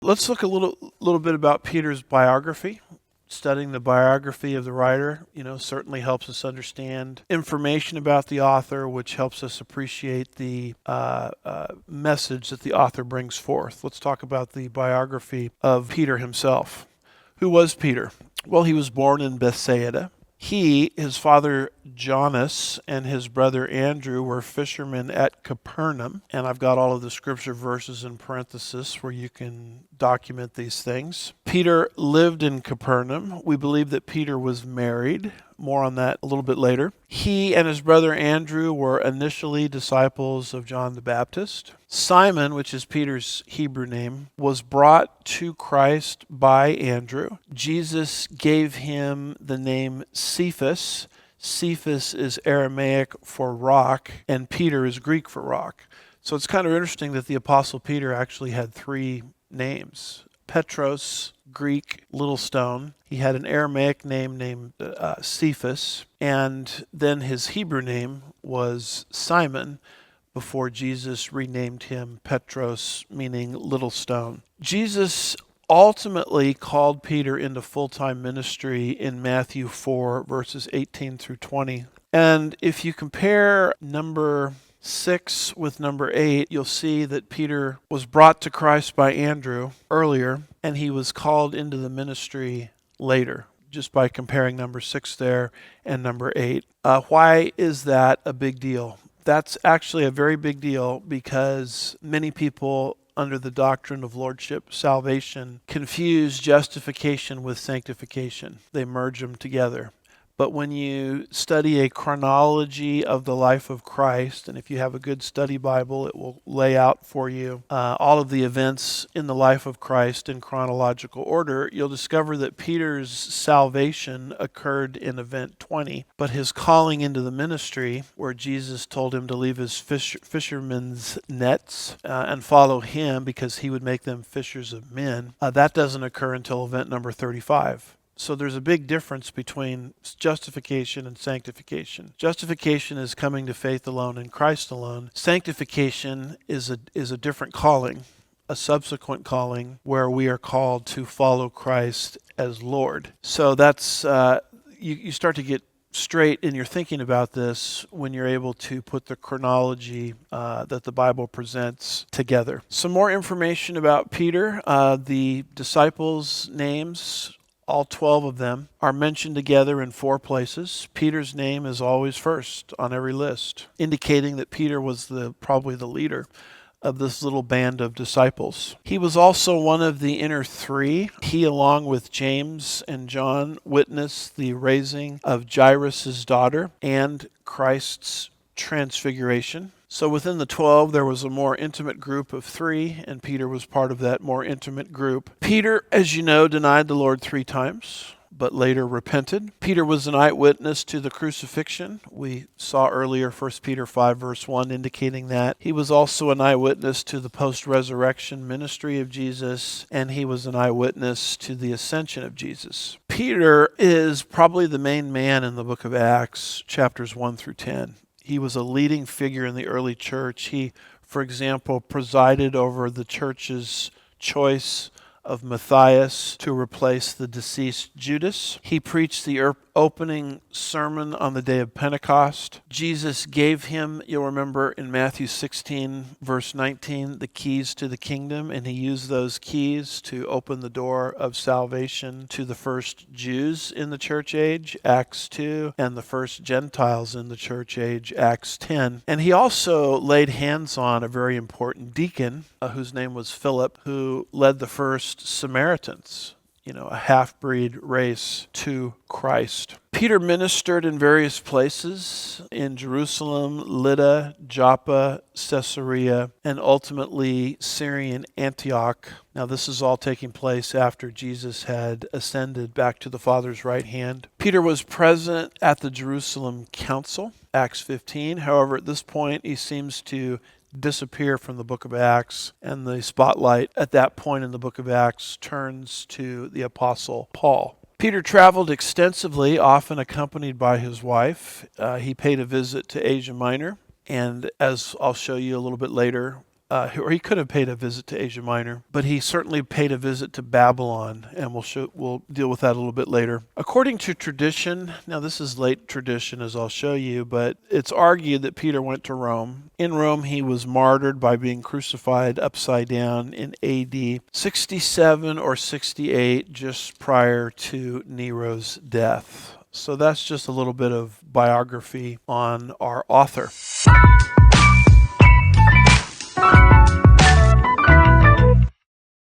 Let's look a little bit about Peter's biography. Studying the biography of the writer, certainly helps us understand information about the author, which helps us appreciate the message that the author brings forth. Let's talk about the biography of Peter himself. Who was Peter? Well, he was born in Bethsaida. His father Jonas, and his brother Andrew were fishermen at Capernaum. And I've got all of the scripture verses in parenthesis where you can document these things. Peter lived in Capernaum. We believe that Peter was married. More on that a little bit later. He and his brother Andrew were initially disciples of John the Baptist. Simon, which is Peter's Hebrew name, was brought to Christ by Andrew. Jesus gave him the name Cephas. Cephas is Aramaic for rock, and Peter is Greek for rock. So it's kind of interesting that the Apostle Peter actually had three names. Petros, Greek, little stone. He had an Aramaic name named Cephas, and then his Hebrew name was Simon before Jesus renamed him Petros, meaning little stone. Jesus ultimately called Peter into full-time ministry in Matthew 4, verses 18 through 20. And if you compare number 6 with number 8, you'll see that Peter was brought to Christ by Andrew earlier, and he was called into the ministry later, just by comparing number 6 there and number 8. Why is that a big deal? That's actually a very big deal because many people under the doctrine of lordship salvation confuse justification with sanctification. They merge them together. But when you study a chronology of the life of Christ, and if you have a good study Bible, it will lay out for you all of the events in the life of Christ in chronological order, you'll discover that Peter's salvation occurred in event 20, but his calling into the ministry, where Jesus told him to leave his fishermen's nets and follow him because he would make them fishers of men, that doesn't occur until event number 35. So there's a big difference between justification and sanctification. Justification is coming to faith alone in Christ alone. Sanctification is a different calling, a subsequent calling where we are called to follow Christ as Lord. So that's you start to get straight in your thinking about this when you're able to put the chronology that the Bible presents together. Some more information about Peter. The disciples' names, all 12 of them, are mentioned together in 4 places. Peter's name is always first on every list, indicating that Peter was probably the leader of this little band of disciples. He was also one of the inner 3. He, along with James and John, witnessed the raising of Jairus' daughter and Christ's transfiguration. So within the 12, there was a more intimate group of 3, and Peter was part of that more intimate group. Peter, as you know, denied the Lord 3 times, but later repented. Peter was an eyewitness to the crucifixion. We saw earlier 1 Peter 5, verse 1, indicating that. He was also an eyewitness to the post-resurrection ministry of Jesus, and he was an eyewitness to the ascension of Jesus. Peter is probably the main man in the book of Acts, chapters 1 through 10. He was a leading figure in the early church. He, for example, presided over the church's choice of Matthias to replace the deceased Judas. He preached the opening sermon on the day of Pentecost. Jesus gave him, you'll remember in Matthew 16, verse 19, the keys to the kingdom, and he used those keys to open the door of salvation to the first Jews in the church age, Acts 2, and the first Gentiles in the church age, Acts 10. And he also laid hands on a very important deacon, whose name was Philip, who led the first Samaritans, a half-breed race, to Christ. Peter ministered in various places in Jerusalem, Lydda, Joppa, Caesarea, and ultimately Syrian Antioch. Now, this is all taking place after Jesus had ascended back to the Father's right hand. Peter was present at the Jerusalem Council, Acts 15. However, at this point, he seems to disappear from the book of Acts, and the spotlight at that point in the book of Acts turns to the Apostle Paul. Peter traveled extensively, often accompanied by his wife. He paid a visit to Asia Minor, and as I'll show you a little bit later, or he could have paid a visit to Asia Minor, but he certainly paid a visit to Babylon, and we'll deal with that a little bit later. According to tradition, now this is late tradition as I'll show you, but it's argued that Peter went to Rome. In Rome, he was martyred by being crucified upside down in AD 67 or 68, just prior to Nero's death. So that's just a little bit of biography on our author.